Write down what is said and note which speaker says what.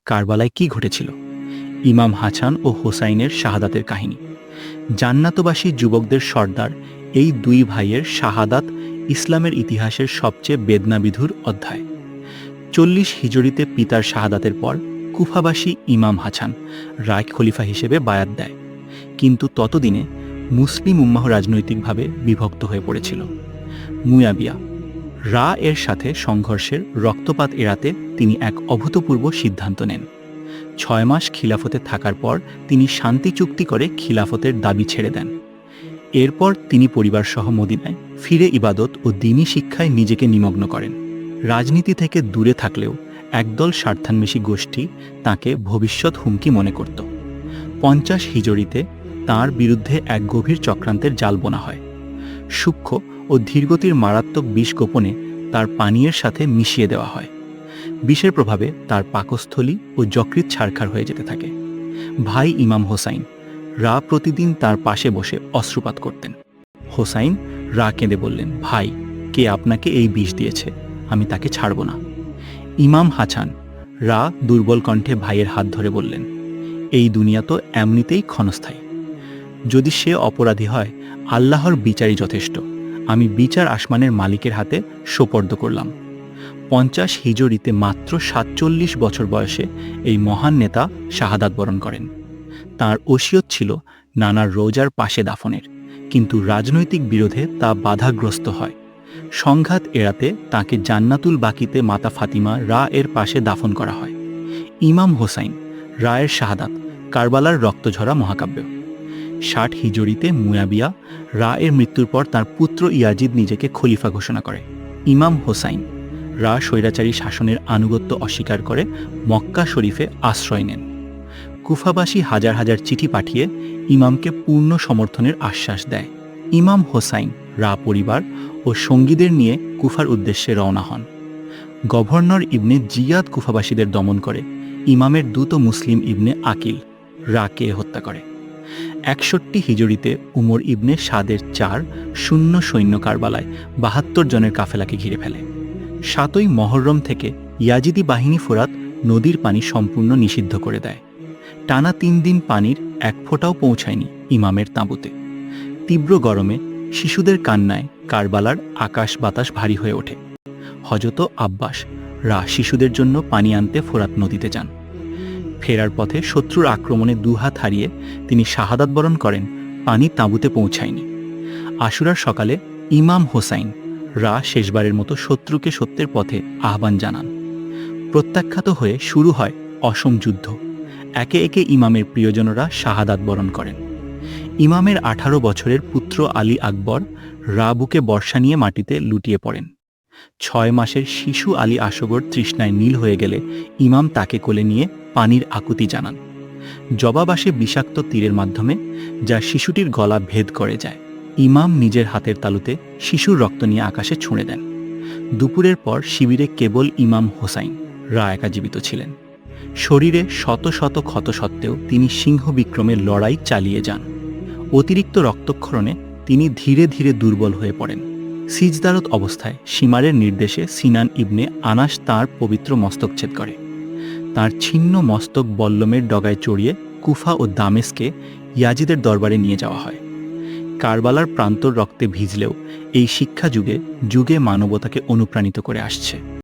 Speaker 1: কারবালায় কি ঘটেছিল, ইমাম হাসান ও হোসাইনের শাহাদাতের কাহিনী। জান্নাতবাসী যুবকদের সর্দার এই দুই ভাইয়ের শাহাদাত ইসলামের ইতিহাসের সবচেয়ে বেদনাবিধুর অধ্যায়। 40 হিজরিতে পিতার শাহাদাতের পর কুফাবাসী ইমাম হাসান রায় খলিফা হিসেবে বায়াত দেয়, কিন্তু ততদিনে মুসলিম উম্মাহ রাজনৈতিকভাবে বিভক্ত হয়ে পড়েছিল। মুয়াবিয়া রা এর সাথে সংঘর্ষের রক্তপাত এড়াতে তিনি এক অভূতপূর্ব সিদ্ধান্ত নেন। 6 মাস খিলাফতে থাকার পর তিনি শান্তি চুক্তি করে খিলাফতের দাবি ছেড়ে দেন। এরপর তিনি পরিবারসহ মদিনায় ফিরে ইবাদত ও দ্বীনি শিক্ষায় নিজেকে নিমগ্ন করেন। রাজনীতি থেকে দূরে থাকলেও একদল স্বার্থান্বেষী গোষ্ঠী তাকে ভবিষ্যৎ হুমকি মনে করত। 50 হিজরিতে তাঁর বিরুদ্ধে এক গভীর চক্রান্তের জাল বোনা হয়। সূক্ষ্ম ও ধীরগতির মারাত্মক বিষ গোপনে তার পানীয়ের সাথে মিশিয়ে দেওয়া হয়। বিষের প্রভাবে তার পাকস্থলী ও যকৃৎ ছারখার হয়ে যেতে থাকে। ভাই ইমাম হোসাইন রা প্রতিদিন তার পাশে বসে অশ্রুপাত করতেন। হোসাইন রা কেঁদে বললেন, ভাই, কে আপনাকে এই বিষ দিয়েছে? আমি তাকে ছাড়ব না। ইমাম হাসান রা দুর্বল কণ্ঠে ভাইয়ের হাত ধরে বললেন, এই দুনিয়া তো এমনিতেই ক্ষণস্থায়ী। যদি সে অপরাধী হয়, আল্লাহর বিচারই যথেষ্ট। আমি বিচার আসমানের মালিকের হাতে সোপর্দ করলাম। 50 হিজরিতে মাত্র 47 বছর বয়সে এই মহান নেতা শাহাদাত বরণ করেন। তাঁর ওসিয়ত ছিল নানার রোজার পাশে দাফনের, কিন্তু রাজনৈতিক বিরোধে তা বাধাগ্রস্ত হয়। সংঘাত এড়াতে তাকে জান্নাতুল বাকিতে মাতা ফাতিমা রা এর পাশে দাফন করা হয়। ইমাম হোসাইন রায়ের শাহাদাত কারবালার রক্তঝরা মহাকাব্য। 60 হিজরিতে মুয়াবিয়া রা এর মৃত্যুর পর তার পুত্র ইয়াজিদ নিজেকে খলিফা ঘোষণা করে। ইমাম হোসাইন রা স্বৈরাচারী শাসনের আনুগত্য অস্বীকার করে মক্কা শরীফে আশ্রয় নেন। কুফাবাসী হাজার হাজার চিঠি পাঠিয়ে ইমামকে পূর্ণ সমর্থনের আশ্বাস দেয়। ইমাম হোসাইন রা পরিবার ও সঙ্গীদের নিয়ে কুফার উদ্দেশ্যে রওনা হন। গভর্নর ইবনে জিয়াদ কুফাবাসীদের দমন করে ইমামের দূত মুসলিম ইবনে আকিল রাকে হত্যা করে। 61 হিজরিতে উমর ইবনে সাদের 4 শূন্য সৈন্য কারবালায় 72 জনের কাফেলাকে ঘিরে ফেলে। 7ই মহররম থেকে ইয়াজিদি বাহিনী ফোরাত নদীর পানি সম্পূর্ণ নিষিদ্ধ করে দেয়। টানা 3 দিন পানির এক ফোঁটাও পৌঁছায়নি ইমামের তাঁবুতে। তীব্র গরমে শিশুদের কান্নায় কারবালার আকাশ বাতাস ভারী হয়ে ওঠে। হযরত আব্বাস রা শিশুদের জন্য পানি আনতে ফোরাত নদীতে যান। ফেরার পথে শত্রুর আক্রমণে দুহাত হারিয়ে তিনি শাহাদাত বরণ করেন, পানি তাঁবুতে পৌঁছায়নি। আশুরার সকালে ইমাম হোসাইন রা শেষবারের মতো শত্রুকে সত্যের পথে আহ্বান জানান। প্রত্যাখ্যাত হয়ে শুরু হয় অসম যুদ্ধ। একে একে ইমামের প্রিয়জনরা শাহাদাত বরণ করেন। ইমামের 18 বছরের পুত্র আলী আকবর রা বুকে বর্ষা নিয়ে মাটিতে লুটিয়ে পড়েন। 6 মাসের শিশু আলী আসগর তৃষ্ণায় নীল হয়ে গেলে ইমাম তাকে কোলে নিয়ে পানির আকুতি জানান। জবাব আসে বিষাক্ত তীরের মাধ্যমে, যা শিশুটির গলা ভেদ করে যায়। ইমাম নিজের হাতের তালুতে শিশুর রক্ত নিয়ে আকাশে ছুঁড়ে দেন। দুপুরের পর শিবিরে কেবল ইমাম হোসাইন রা একা জীবিত ছিলেন। শরীরে শত শত ক্ষত সত্ত্বেও তিনি সিংহ বিক্রমে লড়াই চালিয়ে যান। অতিরিক্ত রক্তক্ষরণে তিনি ধীরে ধীরে দুর্বল হয়ে পড়েন। সিজদারত অবস্থায় শিমারের নির্দেশে সিনান ইবনে আনাস তাঁর পবিত্র মস্তকচ্ছেদ করে। তাঁর ছিন্ন মস্তক বল্লমের ডগায় চড়িয়ে কুফা ও দামেস্কে ইয়াজিদের দরবারে নিয়ে যাওয়া হয়। কারবালার প্রান্তর রক্তে ভিজলেও এই শিক্ষা যুগে যুগে মানবতাকে অনুপ্রাণিত করে আসছে।